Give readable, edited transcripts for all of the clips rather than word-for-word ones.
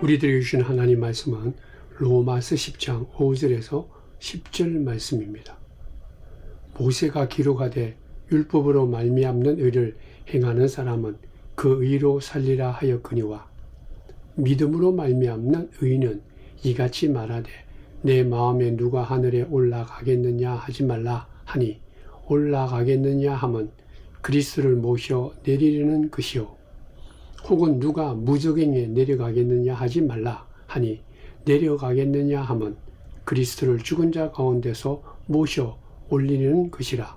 우리들에게 주신 하나님 말씀은 로마서 10장 5절에서 10절 말씀입니다. 모세가 기록하되 율법으로 말미암는 의를 행하는 사람은 그 의로 살리라 하였거니와 믿음으로 말미암는 의는 이같이 말하되 내 마음에 누가 하늘에 올라가겠느냐 하지 말라 하니 올라가겠느냐 함은 그리스도를 모셔 내리려는 것이요 혹은 누가 무저갱에 내려가겠느냐 하지 말라 하니 내려가겠느냐 함은 그리스도를 죽은 자 가운데서 모셔 올리는 것이라.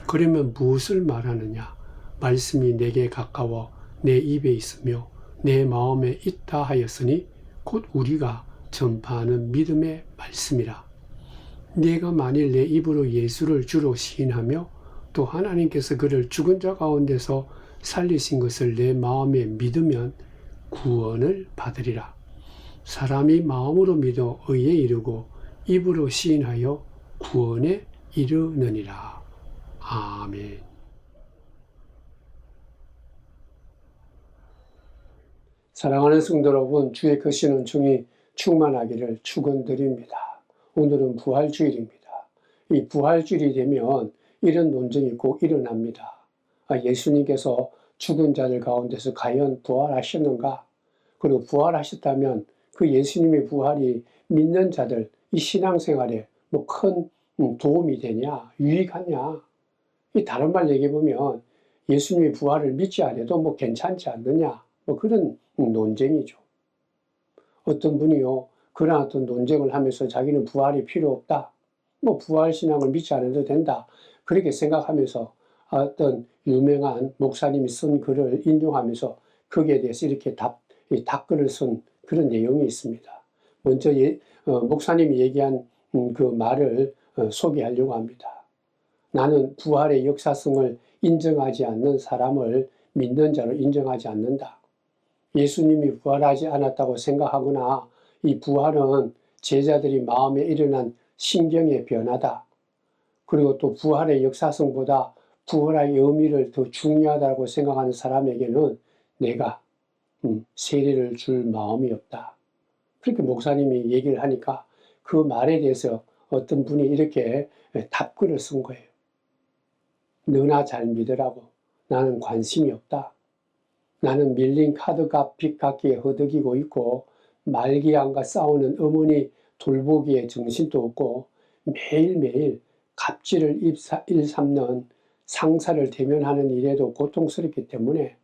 그러면 무엇을 말하느냐? 말씀이 내게 가까워 내 입에 있으며 내 마음에 있다 하였으니 곧 우리가 전파하는 믿음의 말씀이라. 내가 만일 내 입으로 예수를 주로 시인하며 또 하나님께서 그를 죽은 자 가운데서 살리신 것을 내 마음에 믿으면 구원을 받으리라. 사람이 마음으로 믿어 의에 이르고 입으로 시인하여 구원에 이르느니라. 아멘. 사랑하는 성도 여러분, 주의 크신 은총이 충만하기를 축원드립니다. 오늘은 부활주일입니다. 이 부활주일이 되면 이런 논쟁이 꼭 일어납니다. 예수님께서 죽은 자들 가운데서 과연 부활하셨는가? 그리고 부활하셨다면 그 예수님의 부활이 믿는 자들, 이 신앙생활에 뭐 큰 도움이 되냐, 유익하냐? 이 다른 말 얘기해보면 예수님의 부활을 믿지 않아도 뭐 괜찮지 않느냐? 뭐 그런 논쟁이죠. 어떤 분이요, 그런 어떤 논쟁을 하면서 자기는 부활이 필요 없다. 뭐 부활신앙을 믿지 않아도 된다. 그렇게 생각하면서 어떤 유명한 목사님이 쓴 글을 인용하면서 거기에 대해서 이렇게 답글을 쓴 그런 내용이 있습니다. 먼저 목사님이 얘기한 그 말을 소개하려고 합니다. 나는 부활의 역사성을 인정하지 않는 사람을 믿는 자로 인정하지 않는다. 예수님이 부활하지 않았다고 생각하거나 이 부활은 제자들이 마음에 일어난 신경의 변화다. 그리고 또 부활의 역사성보다 부활의 의미를 더 중요하다고 생각하는 사람에게는 내가 세례를 줄 마음이 없다. 그렇게 목사님이 얘기를 하니까 그 말에 대해서 어떤 분이 이렇게 답글을 쓴 거예요. 너나 잘 믿으라고. 나는 관심이 없다. 나는 밀린 카드값 빚 갚기에 허덕이고 있고 말기양과 싸우는 어머니 돌보기에 정신도 없고 매일매일 갑질을 일삼는 상사를 대면하는 일에도 고통스럽기 때문에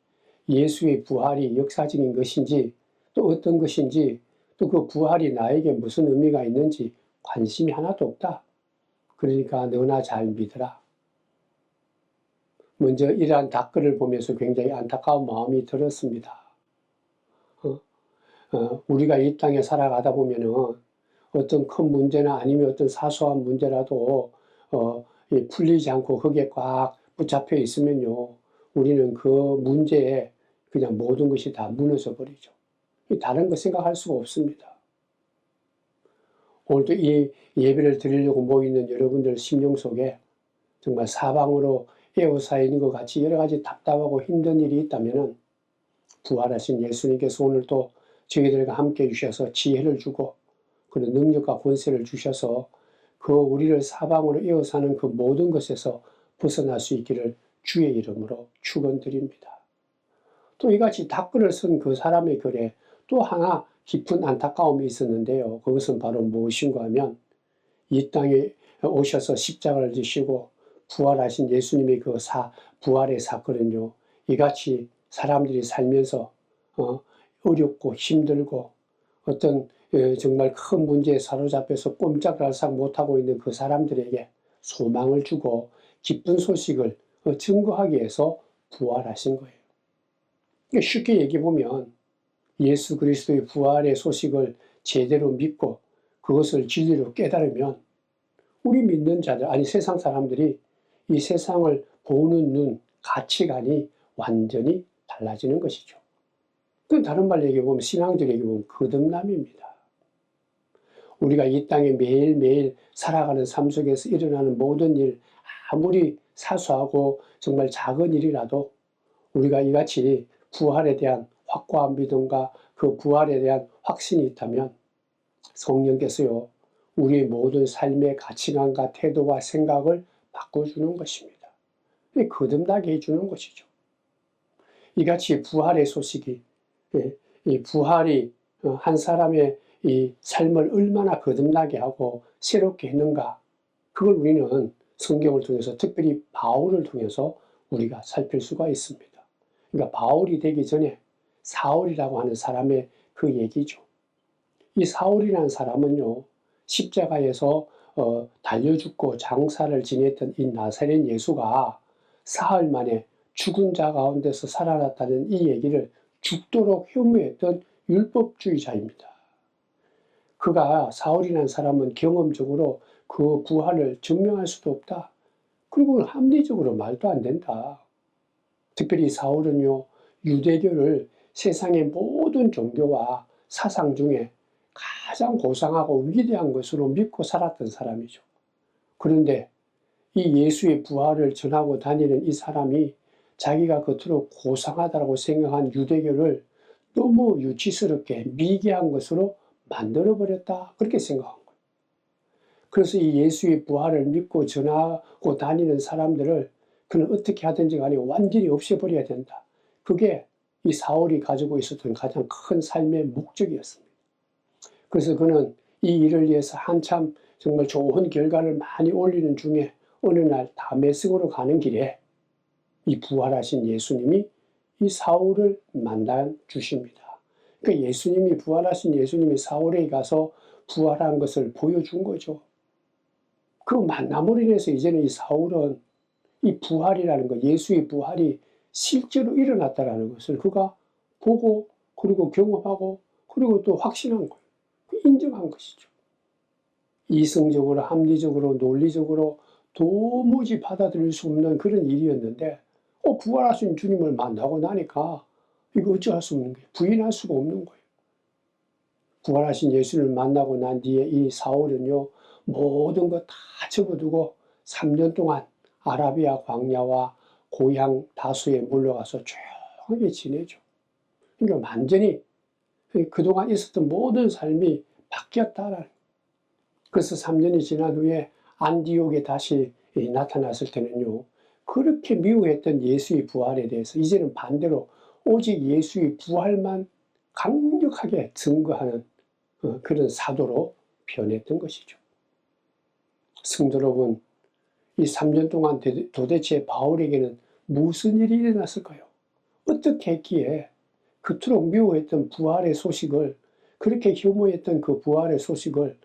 예수의 부활이 역사적인 것인지 또 어떤 것인지 또 그 부활이 나에게 무슨 의미가 있는지 관심이 하나도 없다. 그러니까 너나 잘 믿으라. 먼저 이러한 답글을 보면서 굉장히 안타까운 마음이 들었습니다. 우리가 이 땅에 살아가다 보면은 어떤 큰 문제나 아니면 어떤 사소한 문제라도 풀리지 않고 흙에 꽉 붙잡혀 있으면요, 우리는 그 문제에 그냥 모든 것이 다 무너져 버리죠. 다른 거 생각할 수가 없습니다. 오늘도 이 예배를 드리려고 모이는 여러분들 심령 속에 정말 사방으로 에워싸이는 것 같이 여러 가지 답답하고 힘든 일이 있다면 부활하신 예수님께서 오늘 또 저희들과 함께 해주셔서 지혜를 주고 그런 능력과 권세를 주셔서 그 우리를 사방으로 에워싸는 그 모든 것에서 벗어날 수 있기를 주의 이름으로 축원드립니다. 또 이같이 답글을 쓴 그 사람의 글에 또 하나 깊은 안타까움이 있었는데요. 그것은 바로 무엇인가 하면 이 땅에 오셔서 십자가를 지시고 부활하신 예수님의 그 부활의 사건은요, 이같이 사람들이 살면서 어렵고 힘들고 어떤 정말 큰 문제에 사로잡혀서 꼼짝달싹 못하고 있는 그 사람들에게 소망을 주고 기쁜 소식을 증거하기 위해서 부활하신 거예요. 쉽게 얘기해보면 예수 그리스도의 부활의 소식을 제대로 믿고 그것을 진리로 깨달으면 우리 믿는 자들, 아니 세상 사람들이 이 세상을 보는 눈, 가치관이 완전히 달라지는 것이죠. 그 다른 말로 얘기해보면 신앙적으로 얘기해보면 거듭남입니다. 우리가 이 땅에 매일매일 살아가는 삶 속에서 일어나는 모든 일, 아무리 사소하고 정말 작은 일이라도 우리가 이같이 부활에 대한 확고한 믿음과 그 부활에 대한 확신이 있다면 성령께서요, 우리의 모든 삶의 가치관과 태도와 생각을 바꿔주는 것입니다. 거듭나게 해주는 것이죠. 이같이 부활의 소식이, 이 부활이 한 사람의 이 삶을 얼마나 거듭나게 하고 새롭게 했는가, 그걸 우리는 성경을 통해서, 특별히 바울을 통해서 우리가 살필 수가 있습니다. 그러니까 바울이 되기 전에 사울이라고 하는 사람의 그 얘기죠. 이 사울이라는 사람은요, 십자가에서 달려 죽고 장사를 지냈던 이 나사렛 예수가 사흘 만에 죽은 자 가운데서 살아났다는 이 얘기를 죽도록 혐오했던 율법주의자입니다. 그가, 사울이라는 사람은 경험적으로 그 부활을 증명할 수도 없다. 그리고 합리적으로 말도 안 된다. 특별히 사울은요, 유대교를 세상의 모든 종교와 사상 중에 가장 고상하고 위대한 것으로 믿고 살았던 사람이죠. 그런데 이 예수의 부활을 전하고 다니는 이 사람이 자기가 겉으로 고상하다고 생각한 유대교를 너무 유치스럽게 미개한 것으로 만들어버렸다, 그렇게 생각한 거예요. 그래서 이 예수의 부활을 믿고 전하고 다니는 사람들을 그는 어떻게 하든지 간에 완전히 없애버려야 된다. 그게 이 사울이 가지고 있었던 가장 큰 삶의 목적이었습니다. 그래서 그는 이 일을 위해서 한참 정말 좋은 결과를 많이 올리는 중에 어느 날 다메섹으로 가는 길에 이 부활하신 예수님이 이 사울을 만나 주십니다. 그러니까 예수님이, 부활하신 예수님이 사울에게 가서 부활한 것을 보여준 거죠. 그 만남으로 인해서 이제는 이 사울은 이 부활이라는 것, 예수의 부활이 실제로 일어났다는 것을 그가 보고, 그리고 경험하고, 그리고 또 확신한 거예요. 인정한 것이죠. 이성적으로, 합리적으로, 논리적으로 도무지 받아들일 수 없는 그런 일이었는데, 부활하신 주님을 만나고 나니까 이거 어찌할 수 없는 거예요. 부인할 수가 없는 거예요. 부활하신 예수를 만나고 난 뒤에 이 사울은요, 모든 것 다 접어두고 3년 동안 아라비아 광야와 고향 다수에 물러가서 조용하게 지내죠. 그러니까 완전히 그동안 있었던 모든 삶이 바뀌었다라는. 그래서 3년이 지난 후에 안디옥에 다시 나타났을 때는요, 그렇게 미워했던 예수의 부활에 대해서 이제는 반대로 오직 예수의 부활만 강력하게 증거하는 그런 사도로 변했던 것이죠. 성도 여러분, 이 3년 동안 도대체 바울에게는 무슨 일이 일어났을까요? 어떻게 했기에 그토록 미워했던 부활의 소식을, 그렇게 혐오했던 그 부활의 소식을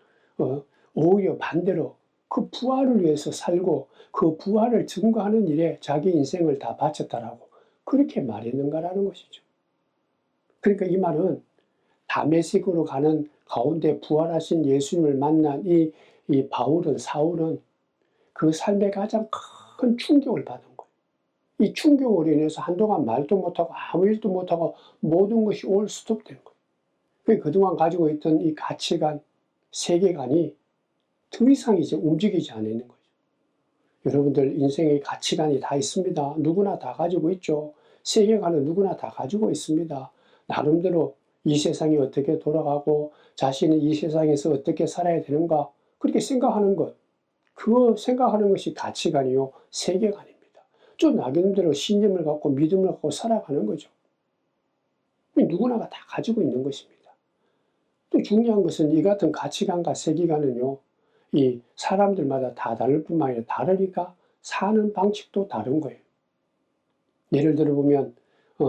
오히려 반대로 그 부활을 위해서 살고 그 부활을 증거하는 일에 자기 인생을 다 바쳤다라고 그렇게 말했는가라는 것이죠. 그러니까 이 말은 다메섹으로 가는 가운데 부활하신 예수님을 만난 이 바울은, 사울은 그 삶에 가장 큰 충격을 받은 거예요. 이 충격으로 인해서 한동안 말도 못하고 아무 일도 못하고 모든 것이 올 스톱된 거예요. 그동안 가지고 있던 이 가치관, 세계관이 더 이상 이제 움직이지 않는 거죠. 여러분들 인생의 가치관이 다 있습니다. 누구나 다 가지고 있죠. 세계관은 누구나 다 가지고 있습니다. 나름대로 이 세상이 어떻게 돌아가고 자신은 이 세상에서 어떻게 살아야 되는가, 그렇게 생각하는 것, 그거 생각하는 것이 가치관이요, 세계관입니다. 좀 나름대로 신념을 갖고 믿음을 갖고 살아가는 거죠. 누구나가 다 가지고 있는 것입니다. 또 중요한 것은 이 같은 가치관과 세계관은요, 이 사람들마다 다 다를 뿐만 아니라 다르니까 사는 방식도 다른 거예요. 예를 들어 보면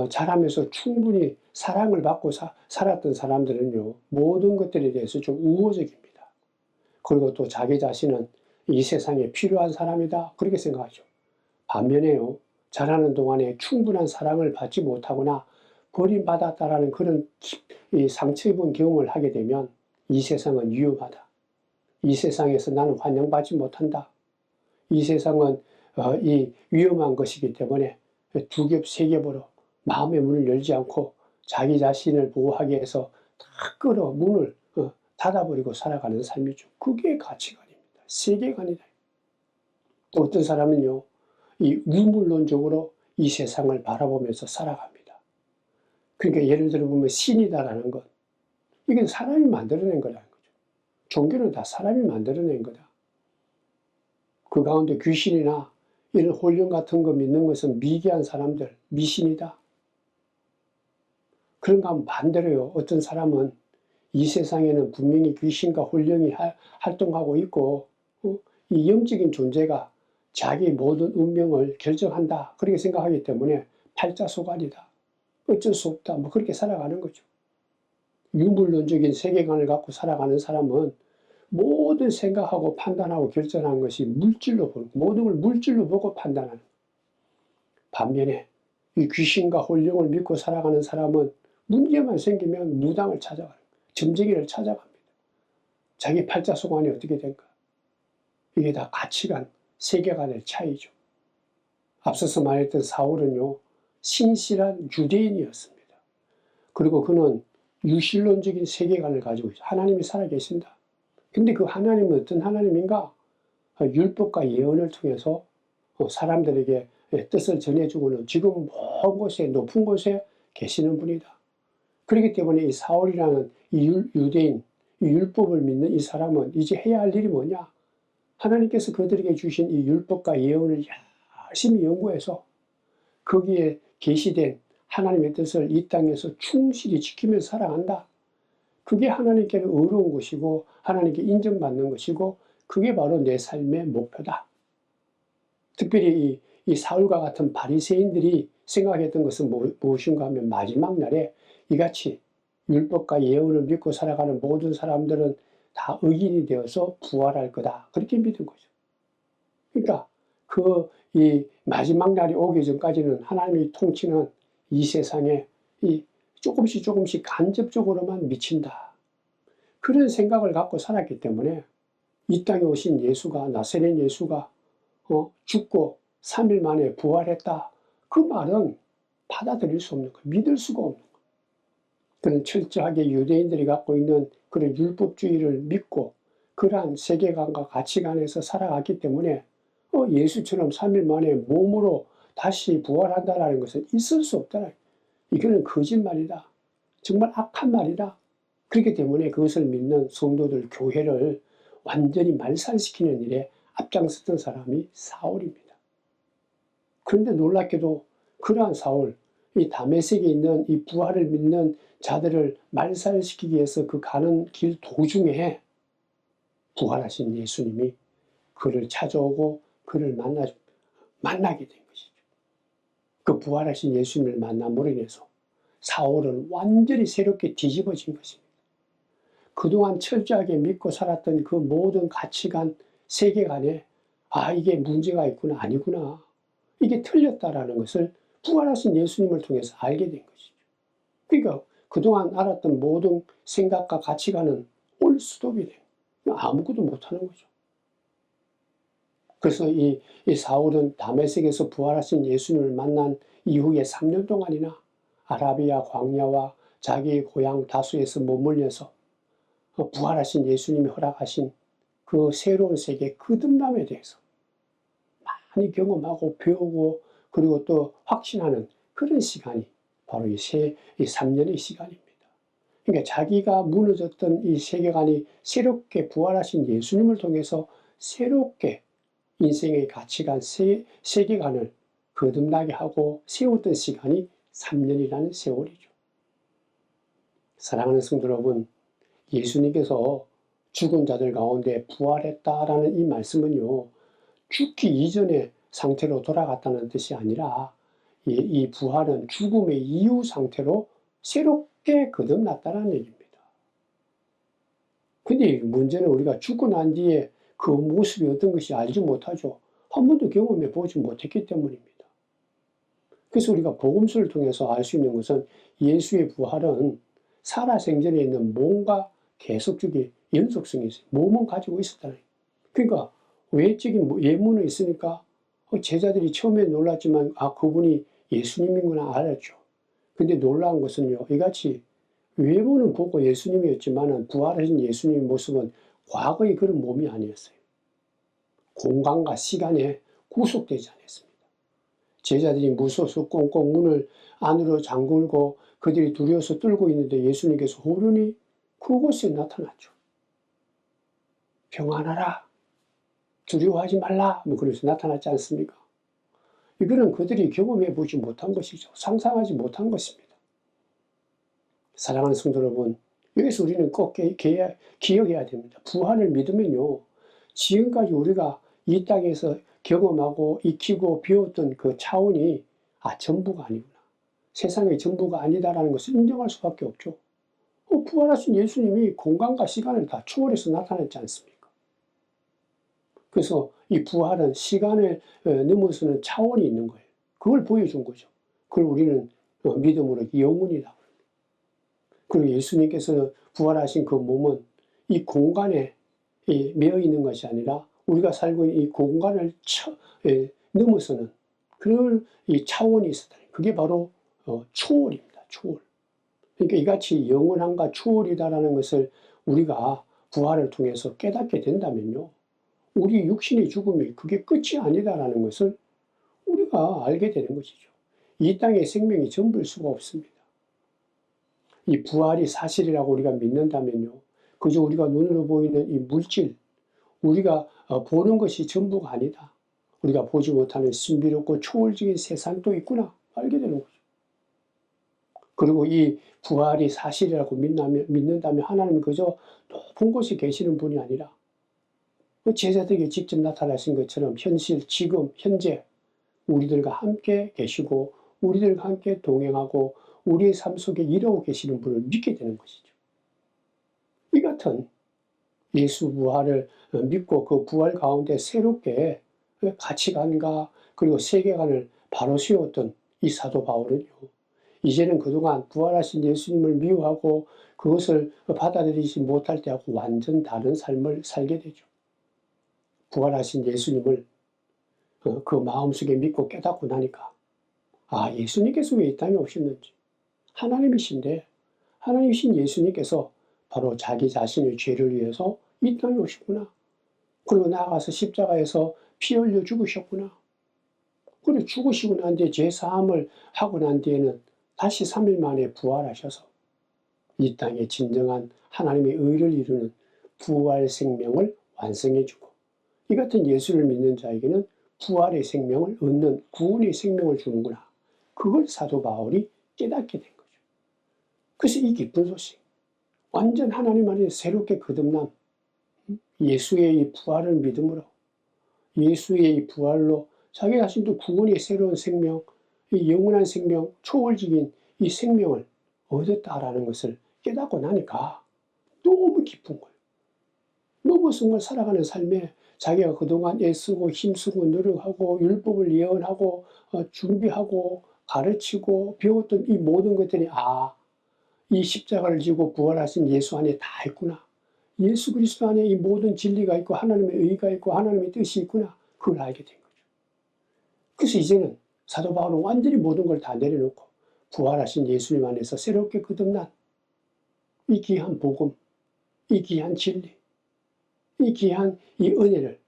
자라면서 충분히 사랑을 받고 살았던 사람들은요, 모든 것들에 대해서 좀 우호적입니다. 그리고 또 자기 자신은 이 세상에 필요한 사람이다, 그렇게 생각하죠. 반면에요, 자라는 동안에 충분한 사랑을 받지 못하거나 버림받았다라는 그런 상처 입은 경험을 하게 되면 이 세상은 위험하다. 이 세상에서 나는 환영받지 못한다. 이 세상은 이 위험한 것이기 때문에 두 겹, 세 겹으로 마음의 문을 열지 않고 자기 자신을 보호하기 위해서 다 끌어 문을 닫아버리고 살아가는 삶이죠. 그게 가치관입니다. 세계관이다. 또 어떤 사람은요, 이 우물론적으로 이 세상을 바라보면서 살아갑니다. 그러니까 예를 들어 보면 신이다라는 것, 이게 사람이 만들어낸 거라는 거죠. 종교는 다 사람이 만들어낸 거다. 그 가운데 귀신이나 이런 혼령 같은 거 믿는 것은 미개한 사람들, 미신이다. 그런가 하면 반대로요. 어떤 사람은 이 세상에는 분명히 귀신과 혼령이 활동하고 있고 이 영적인 존재가 자기 모든 운명을 결정한다. 그렇게 생각하기 때문에 팔자소관이다. 어쩔 수 없다. 뭐 그렇게 살아가는 거죠. 유물론적인 세계관을 갖고 살아가는 사람은 모든 생각하고 판단하고 결정하는 것이 물질로 보는, 모든 걸 물질로 보고 판단하는. 반면에 이 귀신과 혼령을 믿고 살아가는 사람은 문제만 생기면 무당을 찾아가는 거예요. 점쟁이를 찾아갑니다. 자기 팔자소관이 어떻게 된가? 이게 다 가치관, 세계관의 차이죠. 앞서서 말했던 사울은요, 신실한 유대인이었습니다. 그리고 그는 유실론적인 세계관을 가지고 있어요. 하나님이 살아계신다. 근데 그 하나님은 어떤 하나님인가? 율법과 예언을 통해서 사람들에게 뜻을 전해주고는 지금 먼 곳에, 높은 곳에 계시는 분이다. 그렇기 때문에 이 사울이라는 이 유대인, 이 율법을 믿는 이 사람은 이제 해야 할 일이 뭐냐? 하나님께서 그들에게 주신 이 율법과 예언을 열심히 연구해서 거기에 계시된 하나님의 뜻을 이 땅에서 충실히 지키면서 살아간다. 그게 하나님께는 의로운 것이고 하나님께 인정받는 것이고 그게 바로 내 삶의 목표다. 특별히 이 사울과 같은 바리새인들이 생각했던 것은 무엇인가 하면 마지막 날에 이같이 율법과 예언을 믿고 살아가는 모든 사람들은 다 의인이 되어서 부활할 거다. 그렇게 믿은 거죠. 그러니까 이 마지막 날이 오기 전까지는 하나님이 통치는 이 세상에 이 조금씩 간접적으로만 미친다. 그런 생각을 갖고 살았기 때문에 이 땅에 오신 예수가, 나사렛 예수가 죽고 3일 만에 부활했다. 그 말은 받아들일 수 없는 거예요. 믿을 수가 없는 거예요. 그런 철저하게 유대인들이 갖고 있는 그런 율법주의를 믿고 그러한 세계관과 가치관에서 살아갔기 때문에 예수처럼 3일 만에 몸으로 다시 부활한다는 것은 있을 수 없다. 이거는 거짓말이다. 정말 악한 말이다. 그렇기 때문에 그것을 믿는 성도들, 교회를 완전히 말살시키는 일에 앞장섰던 사람이 사울입니다. 그런데 놀랍게도 그러한 사울, 이 다메섹에 있는 이 부활을 믿는 자들을 말살시키기 위해서 그 가는 길 도중에 부활하신 예수님이 그를 찾아오고 그를 만나게 된 것이죠. 그 부활하신 예수님을 만남으로 인해서 사울은 완전히 새롭게 뒤집어진 것입니다. 그동안 철저하게 믿고 살았던 그 모든 가치관, 세계관에 이게 문제가 있구나, 아니구나. 이게 틀렸다라는 것을 부활하신 예수님을 통해서 알게 된 것이죠. 그러니까 그동안 알았던 모든 생각과 가치관은 올 스톱이 돼요. 아무것도 못하는 거죠. 그래서 이 사울은 다메섹에서 부활하신 예수님을 만난 이후에 3년 동안이나 아라비아 광야와 자기의 고향 다수에서 머물면서 부활하신 예수님이 허락하신 그 새로운 세계 거듭남에 대해서 많이 경험하고 배우고 그리고 또 확신하는 그런 시간이 바로 이 3년의 시간입니다. 그러니까 자기가 무너졌던 이 세계관이 새롭게 부활하신 예수님을 통해서 새롭게 인생의 가치관, 세계관을 거듭나게 하고 세웠던 시간이 3년이라는 세월이죠. 사랑하는 성도 여러분, 예수님께서 죽은 자들 가운데 부활했다라는 이 말씀은요, 죽기 이전의 상태로 돌아갔다는 뜻이 아니라 이 부활은 죽음의 이후 상태로 새롭게 거듭났다는 얘기입니다. 근데 문제는 우리가 죽고 난 뒤에 그 모습이 어떤 것이 알지 못하죠. 한 번도 경험해 보지 못했기 때문입니다. 그래서 우리가 복음서를 통해서 알 수 있는 것은 예수의 부활은 살아생전에 있는 몸과 계속적인 연속성이 있어요. 몸은 가지고 있었다는 거예요. 그러니까 외적인 예문은 있으니까 제자들이 처음에 놀랐지만 그분이 예수님이구나 알았죠. 근데 놀라운 것은요, 이같이 외모는 보고 예수님이었지만 부활하신 예수님의 모습은 과거의 그런 몸이 아니었어요. 공간과 시간에 구속되지 않았습니다. 제자들이 무서워서 꽁꽁 문을 안으로 잠글고 그들이 두려워서 떨고 있는데 예수님께서 호련히 그곳에 나타났죠. 평안하라, 두려워하지 말라, 그래서 나타났지 않습니까? 이거는 그들이 경험해 보지 못한 것이죠. 상상하지 못한 것입니다. 사랑하는 성도 여러분, 여기서 우리는 꼭 기억해야 됩니다. 부활을 믿으면요, 지금까지 우리가 이 땅에서 경험하고 익히고 배웠던 그 차원이 전부가 아니구나, 세상의 전부가 아니다라는 것을 인정할 수밖에 없죠. 부활하신 예수님이 공간과 시간을 다 초월해서 나타났지 않습니까? 그래서 이 부활은 시간을 넘어서는 차원이 있는 거예요. 그걸 보여준 거죠. 그걸 우리는 믿음으로 영혼이라고 합니다. 그리고 예수님께서 부활하신 그 몸은 이 공간에 매여 있는 것이 아니라 우리가 살고 있는 이 공간을 넘어서는 그런 이 차원이 있었다. 그게 바로 초월입니다. 초월. 그러니까 이같이 영원함과 초월이다라는 것을 우리가 부활을 통해서 깨닫게 된다면요, 우리 육신의 죽음이 그게 끝이 아니다라는 것을 우리가 알게 되는 것이죠. 이 땅의 생명이 전부일 수가 없습니다. 이 부활이 사실이라고 우리가 믿는다면요, 그저 우리가 눈으로 보이는 이 물질, 우리가 보는 것이 전부가 아니다. 우리가 보지 못하는 신비롭고 초월적인 세상도 있구나 알게 되는 거죠. 그리고 이 부활이 사실이라고 믿는다면 하나님은 그저 높은 곳에 계시는 분이 아니라 제자들에게 직접 나타나신 것처럼 현실, 지금, 현재 우리들과 함께 계시고 우리들과 함께 동행하고 우리의 삶 속에 일하고 계시는 분을 믿게 되는 것이죠. 이 같은 예수 부활을 믿고 그 부활 가운데 새롭게 가치관과 그리고 세계관을 바로 세웠던 이 사도 바울은요, 이제는 그동안 부활하신 예수님을 미워하고 그것을 받아들이지 못할 때하고 완전 다른 삶을 살게 되죠. 부활하신 예수님을 그 마음속에 믿고 깨닫고 나니까, 예수님께서 왜 이 땅에 오셨는지, 하나님이신데 하나님이신 예수님께서 바로 자기 자신의 죄를 위해서 이 땅에 오셨구나. 그리고 나아가서 십자가에서 피 흘려 죽으셨구나. 그리고 죽으시고 난 뒤에 죄 사함을 하고 난 뒤에는 다시 3일 만에 부활하셔서 이 땅에 진정한 하나님의 의를 이루는 부활 생명을 완성해주고, 이 같은 예수를 믿는 자에게는 부활의 생명을 얻는 구원의 생명을 주는구나. 그걸 사도 바울이 깨닫게 된 거죠. 그래서 이 기쁜 소식, 완전 하나님 안에 새롭게 거듭난 예수의 이 부활을 믿음으로, 예수의 이 부활로 자기 자신도 구원의 새로운 생명, 이 영원한 생명, 초월적인 이 생명을 얻었다라는 것을 깨닫고 나니까 너무 기쁜 거예요. 너무 정말 살아가는 삶에 자기가 그동안 애쓰고 힘쓰고 노력하고 율법을 예언하고 준비하고 가르치고 배웠던 이 모든 것들이 이 십자가를 지고 부활하신 예수 안에 다 있구나. 예수 그리스도 안에 이 모든 진리가 있고 하나님의 의가 있고 하나님의 뜻이 있구나. 그걸 알게 된 거죠. 그래서 이제는 사도 바울은 완전히 모든 걸 다 내려놓고 부활하신 예수님 안에서 새롭게 거듭난 이 귀한 복음, 이 귀한 진리, 이 귀한 이 은혜를,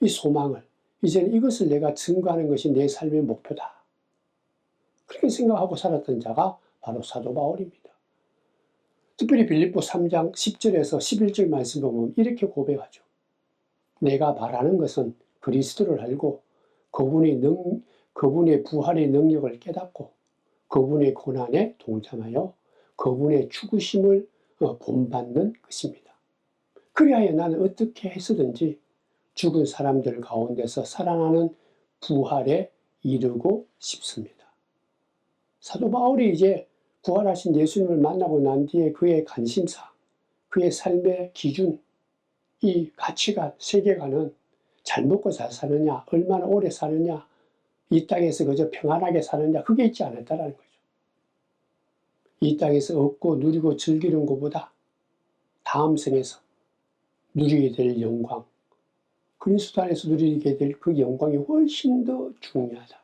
이 소망을, 이제는 이것을 내가 증거하는 것이 내 삶의 목표다. 그렇게 생각하고 살았던 자가 바로 사도 바울입니다. 특별히 빌립보 3장 10절에서 11절 말씀 보면 이렇게 고백하죠. 내가 바라는 것은 그리스도를 알고 그분의 부활의 능력을 깨닫고 그분의 고난에 동참하여 그분의 죽으심을 본받는 것입니다. 그리하여 나는 어떻게 해서든지 죽은 사람들 가운데서 살아나는 부활에 이르고 싶습니다. 사도 바울이 이제 부활하신 예수님을 만나고 난 뒤에 그의 관심사, 그의 삶의 기준, 이 가치관, 세계관은 잘 먹고 잘 사느냐, 얼마나 오래 사느냐, 이 땅에서 그저 평안하게 사느냐, 그게 있지 않았다는 거죠. 이 땅에서 얻고 누리고 즐기는 것보다 다음 생에서 누리게 될 영광, 그리스도 안에서 누리게 될 그 영광이 훨씬 더 중요하다.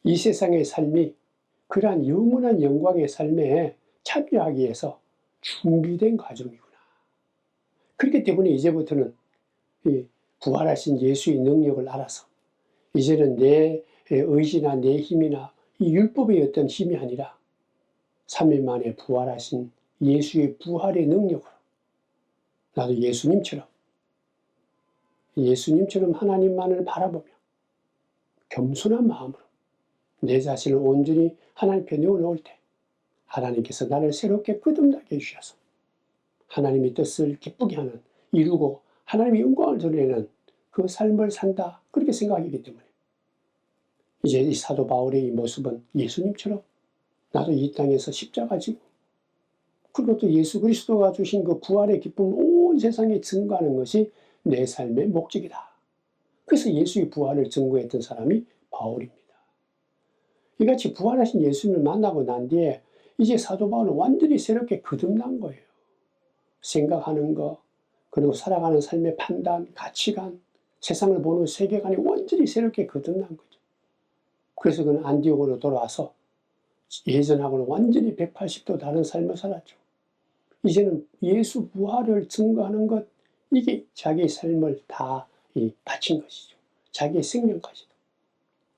이 세상의 삶이 그러한 영원한 영광의 삶에 참여하기 위해서 준비된 과정이구나. 그렇기 때문에 이제부터는 부활하신 예수의 능력을 알아서 이제는 내 의지나 내 힘이나 이 율법의 어떤 힘이 아니라 3일 만에 부활하신 예수의 부활의 능력으로 나도 예수님처럼 하나님만을 바라보며 겸손한 마음으로 내 자신을 온전히 하나님 편에 내어놓을 때 하나님께서 나를 새롭게 거듭나게 해주셔서 하나님의 뜻을 기쁘게 하는, 이루고 하나님의 영광을 드러내는 그 삶을 산다, 그렇게 생각하기 때문에 이제 이 사도 바울의 이 모습은 예수님처럼 나도 이 땅에서 십자가 지고, 그리고 또 예수 그리스도가 주신 그 부활의 기쁨을 온 세상에 증거하는 것이 내 삶의 목적이다. 그래서 예수의 부활을 증거했던 사람이 바울입니다. 이같이 부활하신 예수님을 만나고 난 뒤에 이제 사도 바울은 완전히 새롭게 거듭난 거예요. 생각하는 것, 그리고 살아가는 삶의 판단, 가치관, 세상을 보는 세계관이 완전히 새롭게 거듭난 거죠. 그래서 그는 안디옥으로 돌아와서 예전하고는 완전히 180도 다른 삶을 살았죠. 이제는 예수 부활을 증거하는 것, 이게 자기의 삶을 다 바친 것이죠. 자기의 생명까지도.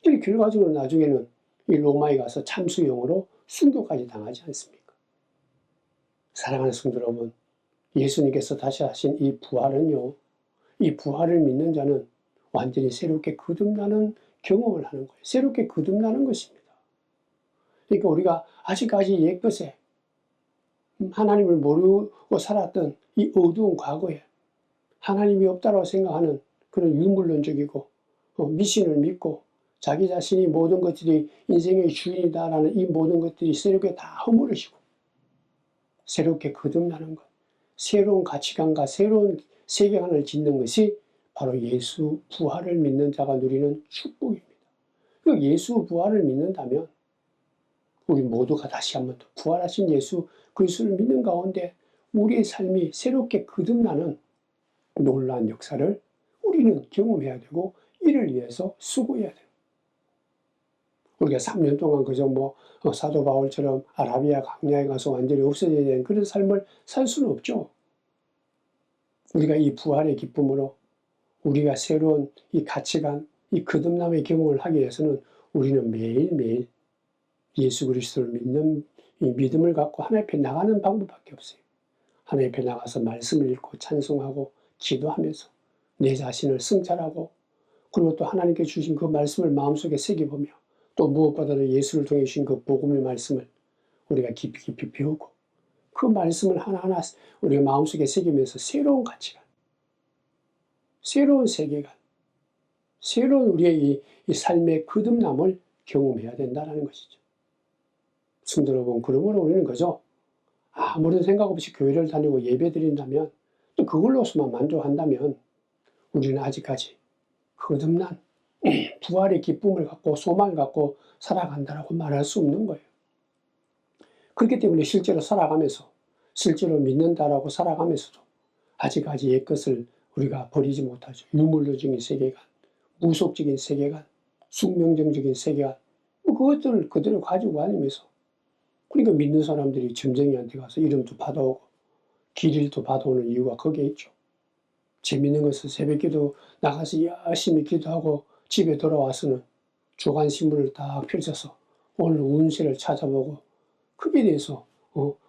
이 결과적으로 나중에는 이 로마에 가서 참수용으로 순교까지 당하지 않습니까? 사랑하는 성도 여러분, 예수님께서 다시 하신 이 부활은요, 이 부활을 믿는 자는 완전히 새롭게 거듭나는 경험을 하는 거예요. 새롭게 거듭나는 것입니다. 그러니까 우리가 아직까지 옛것에 하나님을 모르고 살았던 이 어두운 과거에 하나님이 없다고 생각하는 그런 유물론적이고 미신을 믿고 자기 자신이 모든 것들이 인생의 주인이다라는 이 모든 것들이 새롭게 다 허물으시고 새롭게 거듭나는 것, 새로운 가치관과 새로운 세계관을 짓는 것이 바로 예수 부활을 믿는 자가 누리는 축복입니다. 그 예수 부활을 믿는다면 우리 모두가 다시 한번 더 부활하신 예수 그리스도를 믿는 가운데 우리의 삶이 새롭게 거듭나는 놀라운 역사를 우리는 경험해야 되고 이를 위해서 수고해야 돼요. 우리가 3년 동안 그저 사도 바울처럼 아라비아 광야에 가서 완전히 없어져야 되는 그런 삶을 살 수는 없죠. 우리가 이 부활의 기쁨으로 우리가 새로운 이 가치관, 이 거듭남의 경험을 하기 위해서는 우리는 매일매일 예수 그리스도를 믿는 이 믿음을 갖고 하나님 앞에 나가는 방법밖에 없어요. 하나님 앞에 나가서 말씀을 읽고 찬송하고 기도하면서 내 자신을 성찰하고, 그리고 또 하나님께 주신 그 말씀을 마음속에 새겨보며, 또 무엇보다도 예수를 통해 주신 그 복음의 말씀을 우리가 깊이 깊이 배우고 그 말씀을 하나하나 우리가 마음속에 새기면서 새로운 가치관, 새로운 세계관, 새로운 우리의 이 삶의 거듭남을 경험해야 된다는 것이죠. 성도 여러분, 그러므로 우리는 그저 아무런 생각 없이 교회를 다니고 예배 드린다면, 또 그걸로서만 만족한다면 우리는 아직까지 거듭난 부활의 기쁨을 갖고 소망을 갖고 살아간다라고 말할 수 없는 거예요. 그렇기 때문에 실제로 살아가면서, 실제로 믿는다라고 살아가면서도 아직까지 옛것을 우리가 버리지 못하죠. 유물론적인 세계관, 무속적인 세계관, 숙명정적인 세계관, 그것들을 그대로 가지고 다니면서, 그러니까 믿는 사람들이 점쟁이한테 가서 이름도 받아오고 길일도 받아오는 이유가 거기에 있죠. 재밌는 것은 새벽기도 나가서 열심히 기도하고 집에 돌아와서는 주간신문을 딱 펼쳐서 오늘 운세를 찾아보고 그에 대해서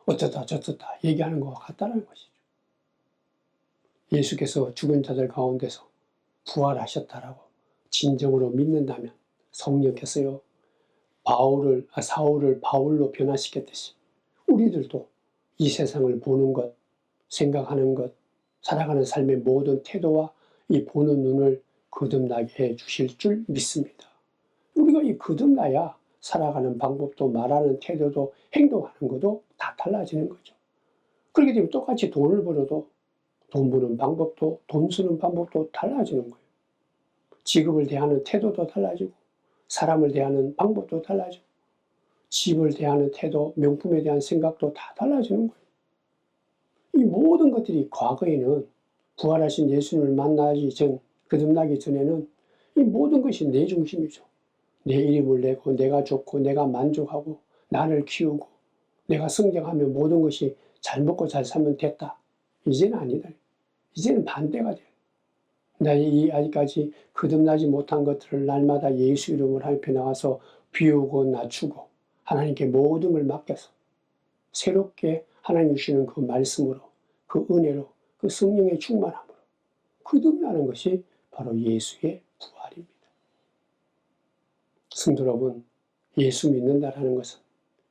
어쩌다 저쩌다 얘기하는 것과 같다는 것이죠. 예수께서 죽은 자들 가운데서 부활하셨다라고 진정으로 믿는다면 성령께서요, 사울을 바울로 변화시켰듯이 우리들도 이 세상을 보는 것, 생각하는 것, 살아가는 삶의 모든 태도와 이 보는 눈을 거듭나게 해 주실 줄 믿습니다. 우리가 이 거듭나야 살아가는 방법도, 말하는 태도도, 행동하는 것도 다 달라지는 거죠. 그렇게 되면 똑같이 돈을 벌어도 돈 버는 방법도, 돈 쓰는 방법도 달라지는 거예요. 직업을 대하는 태도도 달라지고 사람을 대하는 방법도 달라지고 집을 대하는 태도, 명품에 대한 생각도 다 달라지는 거예요. 이 모든 것들이 과거에는 부활하신 예수님을 만나기 전, 거듭나기 전에는 이 모든 것이 내 중심이죠. 내 이름을 내고 내가 좋고 내가 만족하고 나를 키우고 내가 성장하면 모든 것이 잘 먹고 잘 살면 됐다. 이제는 아니다. 이제는 반대가 돼요. 나의 아직까지 거듭나지 못한 것들을 날마다 예수 이름으로 하나님 앞에 나가서 비우고 낮추고 하나님께 모든 걸 맡겨서 새롭게 하나님 주시는 그 말씀으로, 그 은혜로, 그 성령의 충만함으로 거듭나는 것이 바로 예수의 부활입니다. 성도 여러분, 예수 믿는다라는 것은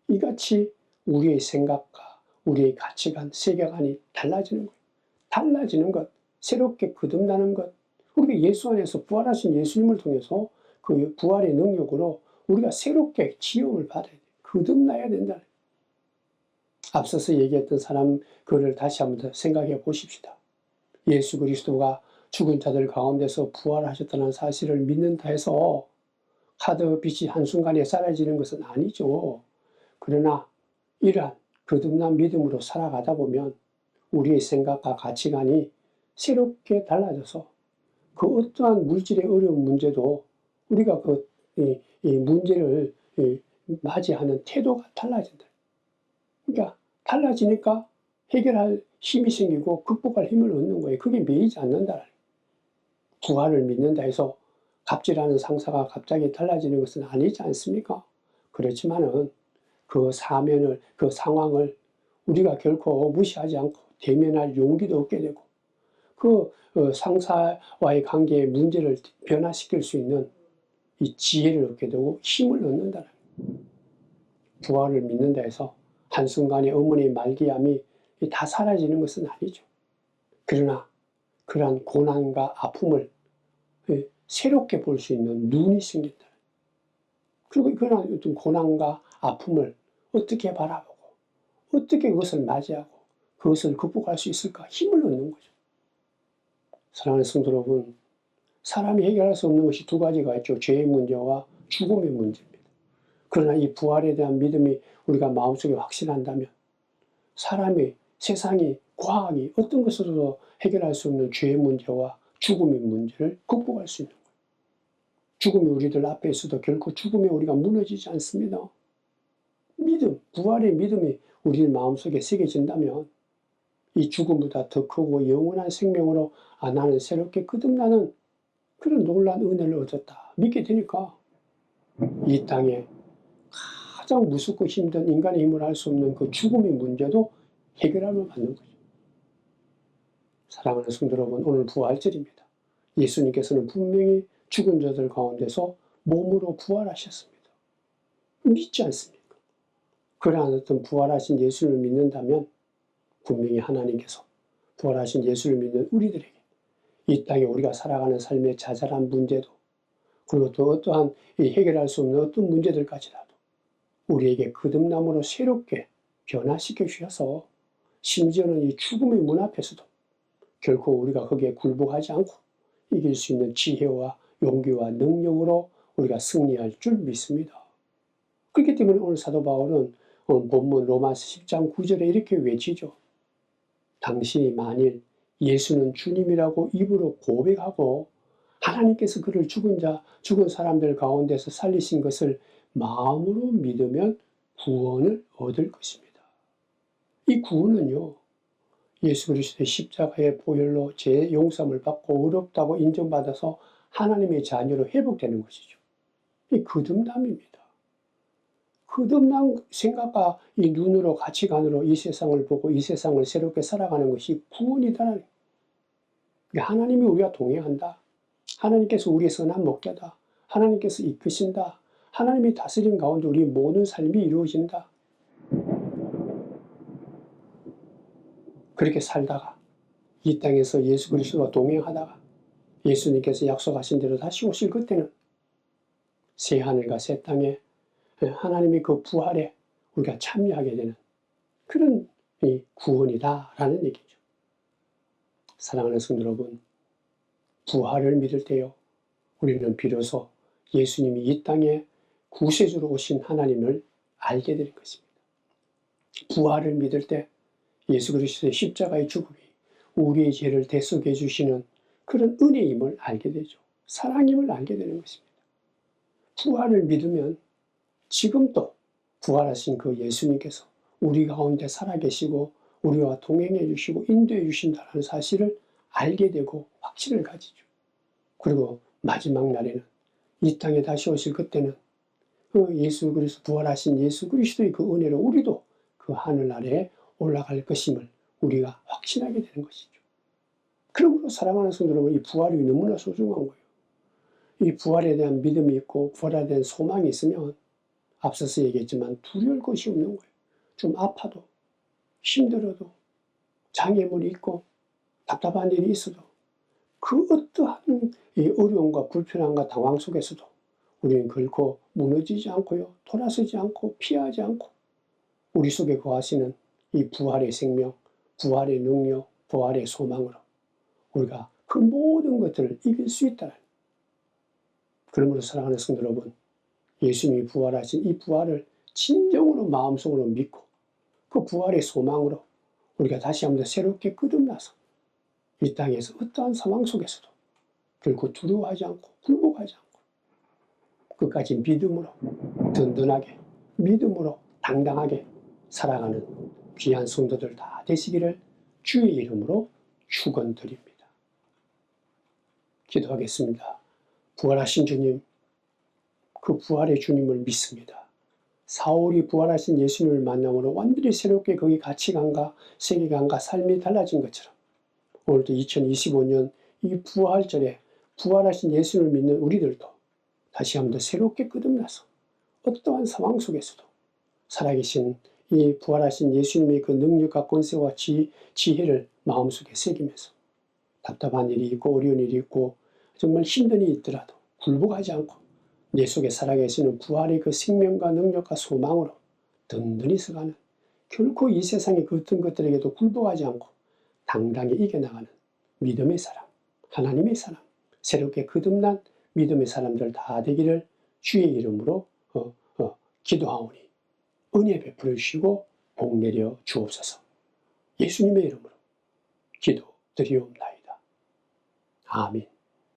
이같이 우리의 생각과 우리의 가치관, 세계관이 달라지는 거예요. 달라지는 것, 새롭게 거듭나는 것, 우리가 예수 안에서 부활하신 예수님을 통해서 그 부활의 능력으로 우리가 새롭게 지음을 받아야 돼요. 거듭나야 된다. 앞서서 얘기했던 사람 그를 다시 한번 더 생각해 보십시다. 예수 그리스도가 죽은 자들 가운데서 부활하셨다는 사실을 믿는다 해서 카드빛이 한순간에 사라지는 것은 아니죠. 그러나 이러한 거듭난 믿음으로 살아가다 보면 우리의 생각과 가치관이 새롭게 달라져서 그 어떠한 물질의 어려운 문제도 우리가 이 문제를 맞이하는 태도가 달라진다. 그러니까 달라지니까 해결할 힘이 생기고 극복할 힘을 얻는 거예요. 그게 매이지 않는다. 부활을 믿는다 해서 갑질하는 상사가 갑자기 달라지는 것은 아니지 않습니까? 그렇지만은 그 사면을, 그 상황을 우리가 결코 무시하지 않고 대면할 용기도 얻게 되고 그 상사와의 관계의 문제를 변화시킬 수 있는 이 지혜를 얻게 되고 힘을 얻는다는 거예요. 부활을 믿는다 해서 한순간에 어머니의 말기암이 다 사라지는 것은 아니죠. 그러나 그러한 고난과 아픔을 새롭게 볼 수 있는 눈이 생긴다. 그리고 그러한 어떤 고난과 아픔을 어떻게 바라보고 어떻게 그것을 맞이하고 그것을 극복할 수 있을까 힘을 얻는 거죠. 사랑하는 성도 여러분, 사람이 해결할 수 없는 것이 두 가지가 있죠. 죄의 문제와 죽음의 문제입니다. 그러나 이 부활에 대한 믿음이 우리가 마음속에 확신한다면 사람이, 세상이, 과학이 어떤 것으로도 해결할 수 없는 죄의 문제와 죽음의 문제를 극복할 수 있는 거예요. 죽음이 우리들 앞에 있어도 결코 죽음에 우리가 무너지지 않습니다. 믿음, 부활의 믿음이 우리 마음속에 새겨진다면 이 죽음보다 더 크고 영원한 생명으로 나는 새롭게 거듭나는 그런 놀라운 은혜를 얻었다. 믿게 되니까 이 땅에 가장 무섭고 힘든 인간의 힘을 할 수 없는 그 죽음의 문제도 해결함을 받는 거죠. 사랑하는 성도 여러분, 오늘 부활절입니다. 예수님께서는 분명히 죽은 자들 가운데서 몸으로 부활하셨습니다. 믿지 않습니까? 그러한 어떤 부활하신 예수를 믿는다면 분명히 하나님께서 부활하신 예수를 믿는 우리들에게 이 땅에 우리가 살아가는 삶의 자잘한 문제도 그리고 또 어떠한 해결할 수 없는 어떤 문제들까지라도 우리에게 거듭남으로 새롭게 변화시켜 주셔서 심지어는 이 죽음의 문 앞에서도 결코 우리가 거기에 굴복하지 않고 이길 수 있는 지혜와 용기와 능력으로 우리가 승리할 줄 믿습니다. 그렇기 때문에 오늘 사도 바울은 본문 로마서 10장 9절에 이렇게 외치죠. 당신이 만일 예수는 주님이라고 입으로 고백하고 하나님께서 그를 죽은 사람들 가운데서 살리신 것을 마음으로 믿으면 구원을 얻을 것입니다. 이 구원은요, 예수 그리스도의 십자가의 보혈로 죄 용서함을 받고 의롭다고 인정받아서 하나님의 자녀로 회복되는 것이죠. 이 거듭남입니다. 거듭난 생각과 이 눈으로 가치관으로 이 세상을 보고 이 세상을 새롭게 살아가는 것이 구원이다라는 거예요. 하나님이 우리와 동행한다. 하나님께서 우리의 선한 목자다. 하나님께서 이끄신다. 하나님이 다스림 가운데 우리 모든 삶이 이루어진다. 그렇게 살다가 이 땅에서 예수 그리스도와 동행하다가 예수님께서 약속하신 대로 다시 오실 그때는 새 하늘과 새 땅에 하나님의 그 부활에 우리가 참여하게 되는 그런 구원이다라는 얘기죠. 사랑하는 성도 여러분, 부활을 믿을 때요, 우리는 비로소 예수님이 이 땅에 구세주로 오신 하나님을 알게 되는 것입니다. 부활을 믿을 때 예수 그리스도의 십자가의 죽음이 우리의 죄를 대속해 주시는 그런 은혜임을 알게 되죠. 사랑임을 알게 되는 것입니다. 부활을 믿으면 지금도 부활하신 그 예수님께서 우리 가운데 살아계시고 우리와 동행해 주시고 인도해 주신다는 사실을 알게 되고 확신을 가지죠. 그리고 마지막 날에는 이 땅에 다시 오실 그때는 그 예수 그리스도 부활하신 예수 그리스도의 그 은혜로 우리도 그 하늘 아래에 올라갈 것임을 우리가 확신하게 되는 것이죠. 그러므로 사랑하는 성도 여러분, 이 부활이 너무나 소중한 거예요. 이 부활에 대한 믿음이 있고 부활에 대한 소망이 있으면 앞서서 얘기했지만 두려울 것이 없는 거예요. 좀 아파도 힘들어도 장애물이 있고 답답한 일이 있어도 그 어떠한 이 어려움과 불편함과 당황 속에서도 우리는 결코 무너지지 않고요, 돌아서지 않고 피하지 않고 우리 속에 거하시는 이 부활의 생명, 부활의 능력, 부활의 소망으로 우리가 그 모든 것들을 이길 수 있다는, 그러므로 사랑하는 성도 여러분, 예수님이 부활하신 이 부활을 진정으로 마음속으로 믿고 그 부활의 소망으로 우리가 다시 한번 새롭게 거듭나서 이 땅에서 어떠한 상황 속에서도 결코 두려워하지 않고 굴복하지 않고 끝까지 믿음으로 든든하게 믿음으로 당당하게 살아가는 귀한 성도들 다 되시기를 주의 이름으로 축원드립니다. 기도하겠습니다. 부활하신 주님, 그 부활의 주님을 믿습니다. 사울이 부활하신 예수님을 만남으로 완전히 새롭게 거기 가치관과 세계관과 삶이 달라진 것처럼 오늘도 2025년 이 부활절에 부활하신 예수님을 믿는 우리들도 다시 한번 더 새롭게 거듭나서 어떠한 상황 속에서도 살아계신 이 부활하신 예수님의 그 능력과 권세와 지혜를 마음속에 새기면서 답답한 일이 있고 어려운 일이 있고 정말 힘든 일이 있더라도 굴복하지 않고 내 속에 살아계시는 부활의 그 생명과 능력과 소망으로 든든히 서가는, 결코 이 세상의 그 어떤 것들에게도 굴복하지 않고 당당히 이겨나가는 믿음의 사람, 하나님의 사람, 새롭게 거듭난 믿음의 사람들 다 되기를 주의 이름으로 기도하오니 은혜 베풀어 주시고 복 내려 주옵소서. 예수님의 이름으로 기도드리옵나이다. 아멘.